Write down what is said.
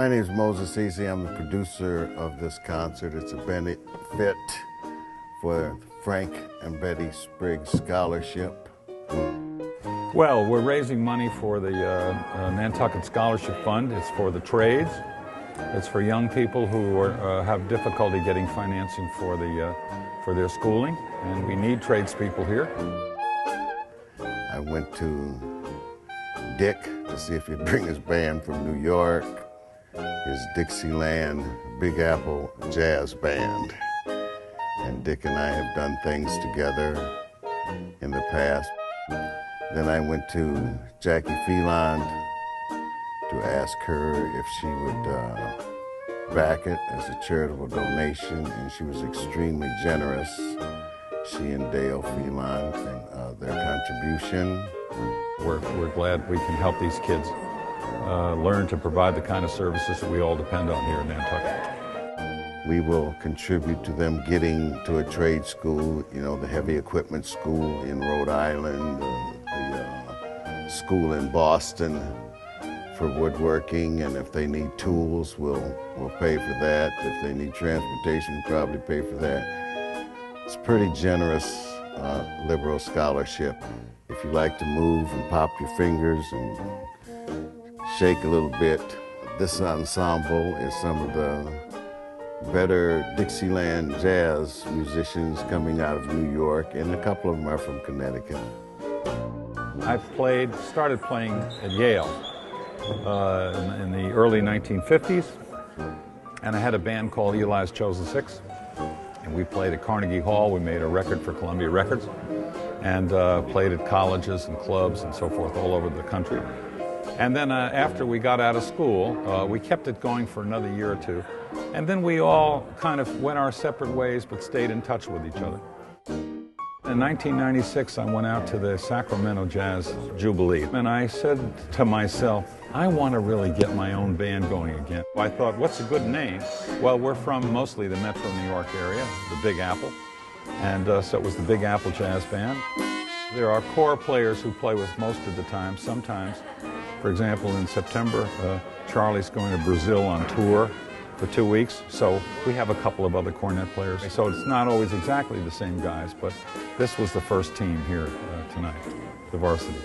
My name is Moses Easley. I'm the producer of this concert. It's a benefit for Frank and Betty Spriggs Scholarship. Well, we're raising money for the Nantucket Scholarship Fund. It's for the trades. It's for young people who have difficulty getting financing for their schooling, and we need tradespeople here. I went to Dick to see if he'd bring his band from New York, his Dixieland Big Apple Jazz Band. And Dick and I have done things together in the past. Then I went to Jackie Phelan to ask her if she would back it as a charitable donation, and she was extremely generous. She and Dale Phelan and their contribution. We're glad we can help these kids learn to provide the kind of services that we all depend on here in Nantucket. We will contribute to them getting to a trade school, you know, the heavy equipment school in Rhode Island, the school in Boston for woodworking, and if they need tools, we'll pay for that. If they need transportation, we'll probably pay for that. It's a pretty generous, liberal scholarship. If you like to move and pop your fingers and shake a little bit, this ensemble is some of the better Dixieland jazz musicians coming out of New York, and a couple of them are from Connecticut. I started playing at Yale in the early 1950s, and I had a band called Eli's Chosen Six, and we played at Carnegie Hall. We made a record for Columbia Records, and played at colleges and clubs and so forth all over the country. And then after we got out of school, we kept it going for another year or two, and then we all kind of went our separate ways but stayed in touch with each other. In 1996, I went out to the Sacramento Jazz Jubilee, and I said to myself, I want to really get my own band going again. I thought, what's a good name? Well, we're from mostly the Metro New York area, the Big Apple, and so it was the Big Apple Jazz Band. There are core players who play with us most of the time. Sometimes, for example, in September, Charlie's going to Brazil on tour for 2 weeks, so we have a couple of other cornet players. So it's not always exactly the same guys, but this was the first team here tonight, the varsity.